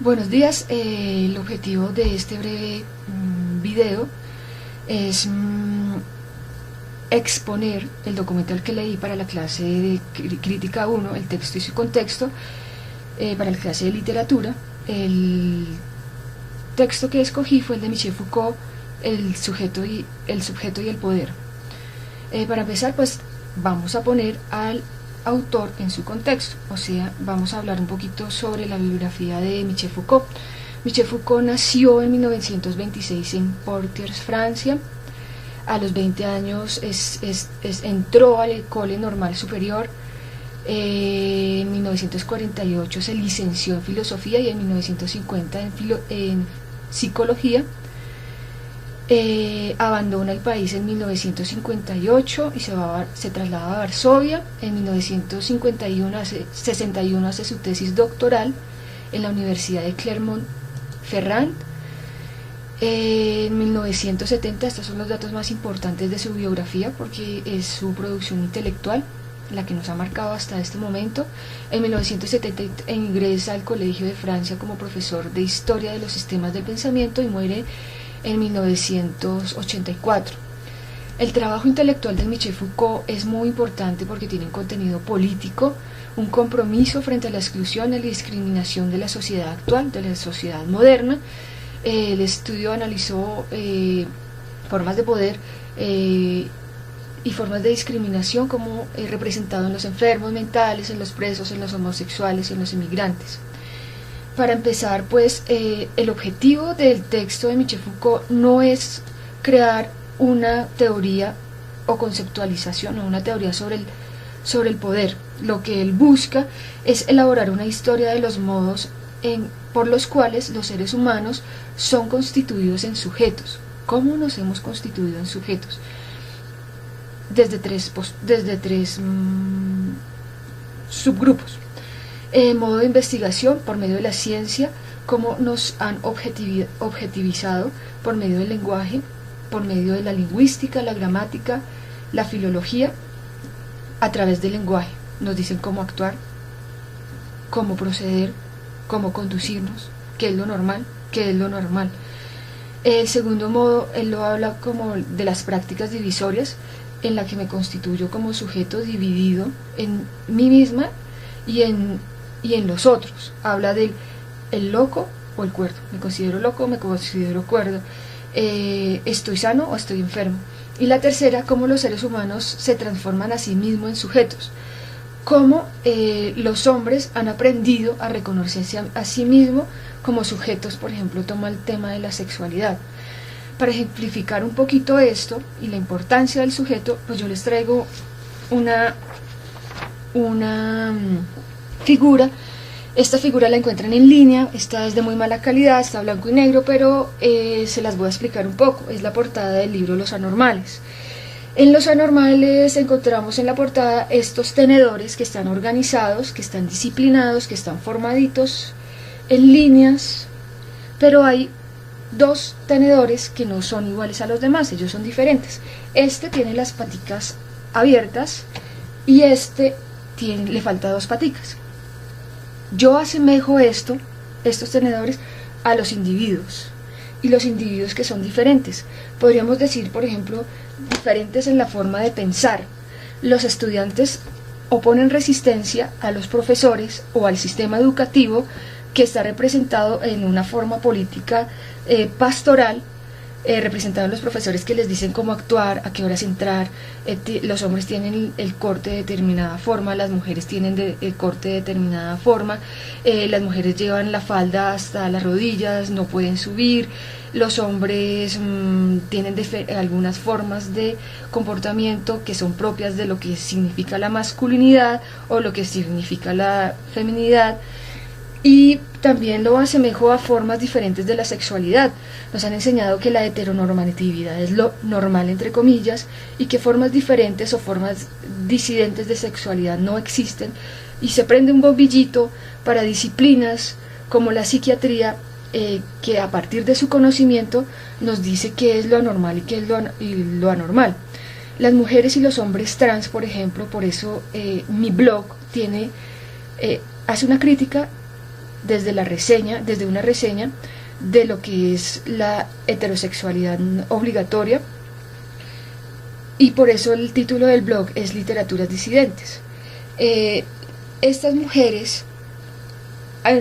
Buenos días, el objetivo de este breve video es exponer el documental que leí para la clase de Crítica 1, el texto y su contexto, para la clase de literatura. El texto que escogí fue el de Michel Foucault, el sujeto y el poder. Para empezar, pues vamos a poner al autor en su contexto, o sea, vamos a hablar un poquito sobre la biografía de Michel Foucault. Michel Foucault nació en 1926 en Poitiers, Francia. A los 20 años entró al École Normale Supérieure. En 1948 se licenció en filosofía y en 1950 en psicología. Abandona el país en 1958 y se traslada a Varsovia. En 1961 hace su tesis doctoral en la Universidad de Clermont-Ferrand. En 1970, estos son los datos más importantes de su biografía porque es su producción intelectual la que nos ha marcado hasta este momento. En 1970 ingresa al Colegio de Francia como profesor de Historia de los Sistemas del Pensamiento y muere en 1984. El trabajo intelectual de Michel Foucault es muy importante porque tiene un contenido político, un compromiso frente a la exclusión y la discriminación de la sociedad actual, de la sociedad moderna. El estudio analizó formas de poder y formas de discriminación como representado en los enfermos mentales, en los presos, en los homosexuales y en los inmigrantes. Para empezar, pues, el objetivo del texto de Michel Foucault no es crear una teoría o conceptualización o una teoría sobre el poder. Lo que él busca es elaborar una historia de los modos por los cuales los seres humanos son constituidos en sujetos. ¿Cómo nos hemos constituido en sujetos? Desde tres subgrupos. Modo de investigación por medio de la ciencia, cómo nos han objetivizado por medio del lenguaje, por medio de la lingüística, la gramática, la filología, a través del lenguaje. Nos dicen cómo actuar, cómo proceder, cómo conducirnos, qué es lo normal, qué es lo normal. El segundo modo, él lo habla como de las prácticas divisorias, en la que me constituyo como sujeto dividido en mí misma y en los otros. Habla del loco o el cuerdo. Me considero loco o me considero cuerdo. Estoy sano o estoy enfermo. Y la tercera, cómo los seres humanos se transforman a sí mismos en sujetos. Cómo los hombres han aprendido a reconocerse a sí mismos como sujetos. Por ejemplo, toma el tema de la sexualidad. Para ejemplificar un poquito esto y la importancia del sujeto, pues yo les traigo una figura. Esta figura la encuentran en línea, esta es de muy mala calidad, está blanco y negro, pero se las voy a explicar un poco. Es la portada del libro Los Anormales. En Los Anormales encontramos en la portada estos tenedores que están organizados, que están disciplinados, que están formaditos en líneas, pero hay dos tenedores que no son iguales a los demás, ellos son diferentes. Este tiene las paticas abiertas y este le falta dos paticas. Yo asemejo estos tenedores a los individuos, y los individuos que son diferentes. Podríamos decir, por ejemplo, diferentes en la forma de pensar. Los estudiantes oponen resistencia a los profesores o al sistema educativo que está representado en una forma política pastoral, representado en los profesores que les dicen cómo actuar, a qué horas entrar. Los hombres tienen el corte de determinada forma, las mujeres tienen el corte de determinada forma, las mujeres llevan la falda hasta las rodillas, no pueden subir, los hombres tienen algunas formas de comportamiento que son propias de lo que significa la masculinidad o lo que significa la feminidad. Y también lo asemejo a formas diferentes de la sexualidad. Nos han enseñado que la heteronormatividad es lo normal, entre comillas, y que formas diferentes o formas disidentes de sexualidad no existen, y se prende un bombillito para disciplinas como la psiquiatría, que a partir de su conocimiento nos dice qué es lo anormal y qué es lo anormal. Las mujeres y los hombres trans, por ejemplo, por eso mi blog hace una crítica desde una reseña de lo que es la heterosexualidad obligatoria, y por eso el título del blog es Literaturas Disidentes. Estas mujeres,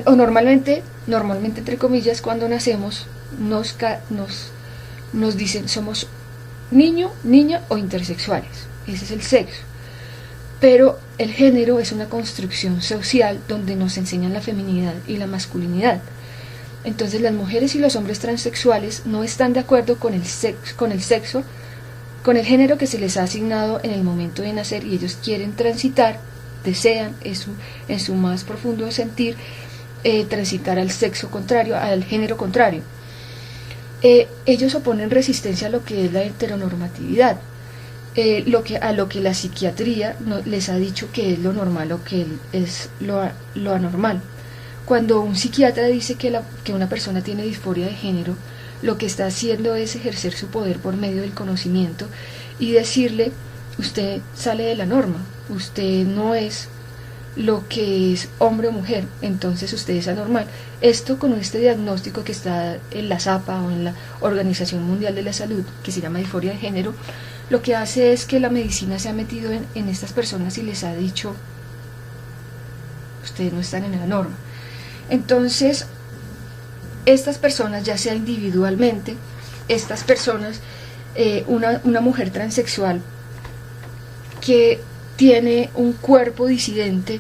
o normalmente entre comillas, cuando nacemos nos dicen somos niño, niña o intersexuales, ese es el sexo, pero el género es una construcción social donde nos enseñan la feminidad y la masculinidad. Entonces las mujeres y los hombres transexuales no están de acuerdo con el sexo, con el género que se les ha asignado en el momento de nacer, y ellos quieren transitar, desean en su más profundo sentir, transitar al sexo contrario, al género contrario. Ellos oponen resistencia a lo que es la heteronormatividad, a lo que la psiquiatría les ha dicho que es lo normal o que es lo anormal. Cuando un psiquiatra dice que una persona tiene disforia de género, lo que está haciendo es ejercer su poder por medio del conocimiento y decirle: usted sale de la norma, usted no es lo que es hombre o mujer, entonces usted es anormal. Esto con este diagnóstico que está en la SAPA o en la Organización Mundial de la Salud, que se llama disforia de género, lo que hace es que la medicina se ha metido en estas personas y les ha dicho: ustedes no están en la norma. Entonces, estas personas, ya sea individualmente, estas personas, una mujer transexual que tiene un cuerpo disidente,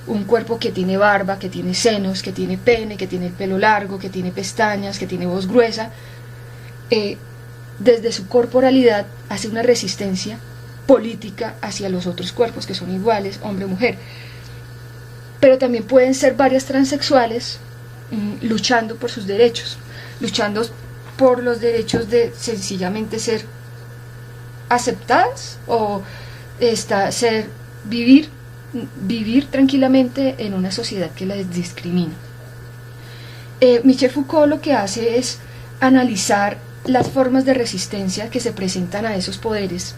un cuerpo que tiene barba, que tiene senos, que tiene pene, que tiene el pelo largo, que tiene pestañas, que tiene voz gruesa, desde su corporalidad hace una resistencia política hacia los otros cuerpos que son iguales, hombre o mujer. Pero también pueden ser varias transexuales luchando por sus derechos, luchando por los derechos de sencillamente ser aceptadas o vivir tranquilamente en una sociedad que las discrimina. Michel Foucault lo que hace es analizar las formas de resistencia que se presentan a esos poderes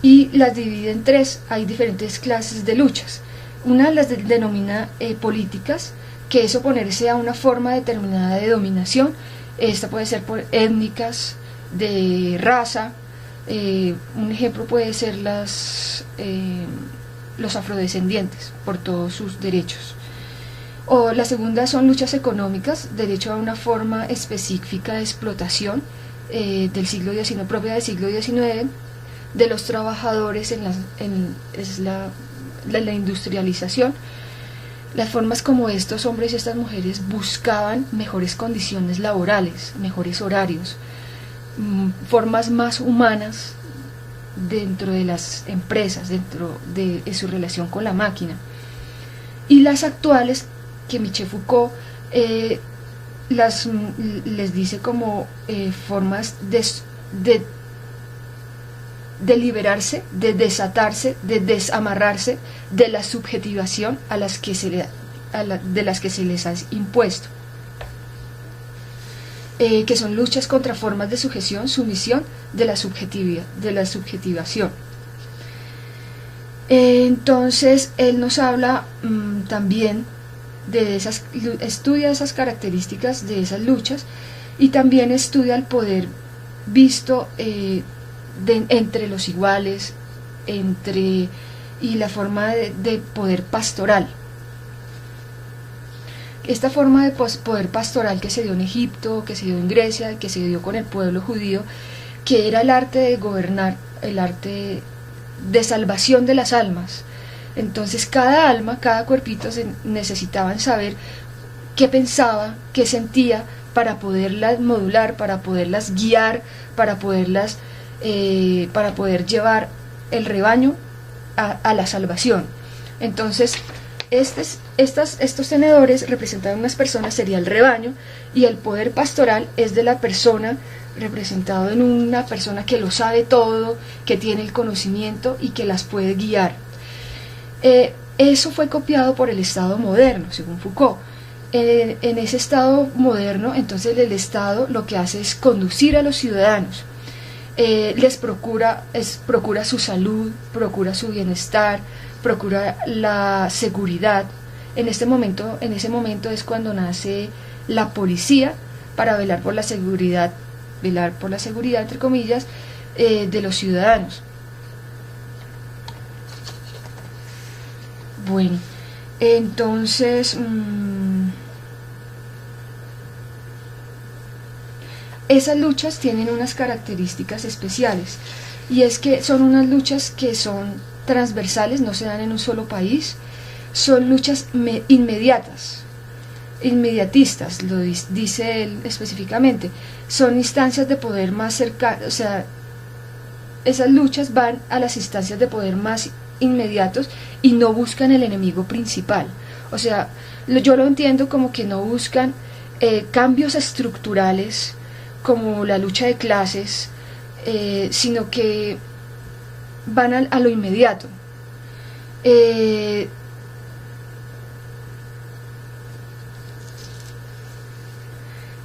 y las divide en tres. Hay diferentes clases de luchas. Una las denomina políticas, que es oponerse a una forma determinada de dominación. Esta puede ser por étnicas, de raza. Un ejemplo puede ser los afrodescendientes, por todos sus derechos. O la segunda son luchas económicas, derecho a una forma específica de explotación del siglo XIX, propia del siglo XIX, de los trabajadores en la industrialización. Las formas como estos hombres y estas mujeres buscaban mejores condiciones laborales, mejores horarios, formas más humanas dentro de las empresas, dentro de su relación con la máquina. Y las actuales, que Michel Foucault les dice como formas de liberarse, de desatarse, de desamarrarse de la subjetivación de las que se les ha impuesto, que son luchas contra formas de sujeción, sumisión de la subjetivación. Entonces él nos habla también estudia esas características de esas luchas, y también estudia el poder visto entre los iguales, y la forma de poder pastoral. Esta forma de poder pastoral que se dio en Egipto, que se dio en Grecia, que se dio con el pueblo judío, que era el arte de gobernar, el arte de salvación de las almas. Entonces cada alma, cada cuerpito necesitaban saber qué pensaba, qué sentía, para poderlas modular, para poderlas guiar, para poder llevar el rebaño a la salvación. Entonces estos tenedores representaban unas personas, sería el rebaño, y el poder pastoral es de la persona, representado en una persona que lo sabe todo, que tiene el conocimiento y que las puede guiar. Eso fue copiado por el Estado moderno, según Foucault. En ese Estado moderno, entonces el Estado lo que hace es conducir a los ciudadanos, les procura su salud, procura su bienestar, procura la seguridad, En ese momento es cuando nace la policía para velar por la seguridad entre comillas, de los ciudadanos. Bueno, entonces esas luchas tienen unas características especiales, y es que son unas luchas que son transversales, no se dan en un solo país, son luchas inmediatistas, lo dice él específicamente, son instancias de poder más cercanas, o sea, esas luchas van a las instancias de poder más inmediatos y no buscan el enemigo principal. O sea, yo lo entiendo como que no buscan cambios estructurales como la lucha de clases, sino que van a lo inmediato.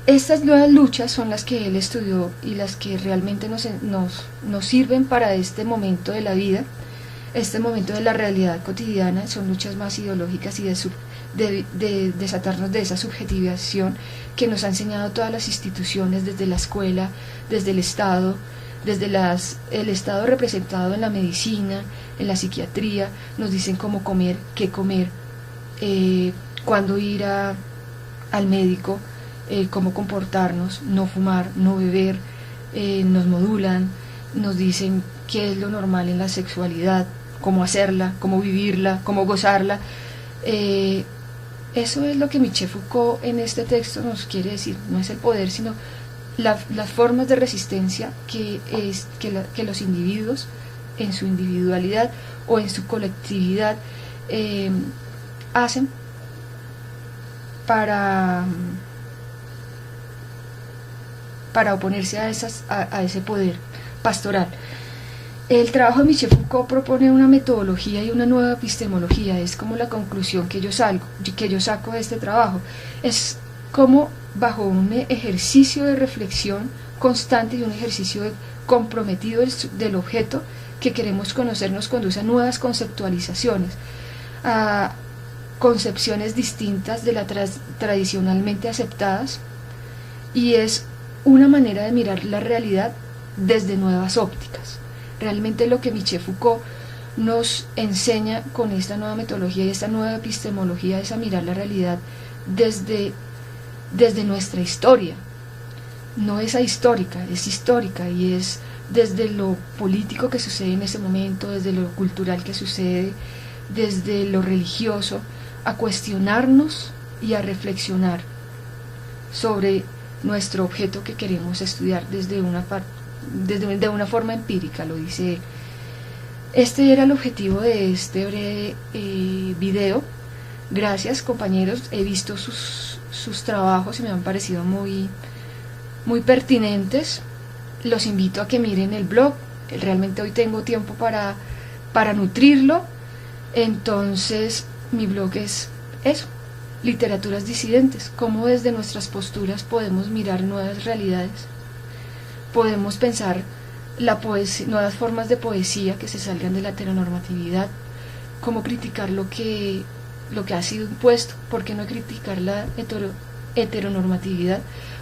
Estas nuevas luchas son las que él estudió y las que realmente nos sirven para este momento de la vida, este momento de la realidad cotidiana. Son luchas más ideológicas y de desatarnos de esa subjetivación que nos ha enseñado todas las instituciones, desde la escuela, desde el Estado, desde el Estado representado en la medicina, en la psiquiatría. Nos dicen cómo comer, qué comer, cuándo ir al médico, cómo comportarnos, no fumar, no beber, nos modulan, nos dicen qué es lo normal en la sexualidad, cómo hacerla, cómo vivirla, cómo gozarla. Eso es lo que Michel Foucault en este texto nos quiere decir. No es el poder, sino las formas de resistencia que los individuos en su individualidad o en su colectividad hacen para oponerse a ese poder pastoral. El trabajo de Michel Foucault propone una metodología y una nueva epistemología. Es como la conclusión que yo saco de este trabajo. Es como, bajo un ejercicio de reflexión constante y un ejercicio comprometido del objeto que queremos conocer, nos conduce a nuevas conceptualizaciones, a concepciones distintas de las tradicionalmente aceptadas, y es una manera de mirar la realidad desde nuevas ópticas. Realmente lo que Michel Foucault nos enseña con esta nueva metodología y esta nueva epistemología es a mirar la realidad desde nuestra historia. No es ahistórica, es histórica, y es desde lo político que sucede en ese momento, desde lo cultural que sucede, desde lo religioso, a cuestionarnos y a reflexionar sobre nuestro objeto que queremos estudiar de una forma empírica, lo dice él. Este era el objetivo de este breve video. Gracias, compañeros, he visto sus trabajos y me han parecido muy pertinentes. Los invito a que miren el blog. Realmente hoy tengo tiempo para nutrirlo. Entonces mi blog es eso: Literaturas Disidentes, cómo desde nuestras posturas podemos mirar nuevas realidades, podemos pensar nuevas formas de poesía que se salgan de la heteronormatividad, cómo criticar lo que ha sido impuesto, por qué no criticar la heteronormatividad,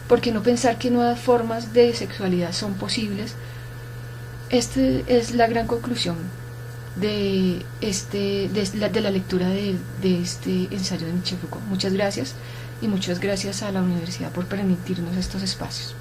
por qué no pensar que nuevas formas de sexualidad son posibles. Esta es la gran conclusión de la lectura de este ensayo de Michel Foucault. Muchas gracias, y muchas gracias a la universidad por permitirnos estos espacios.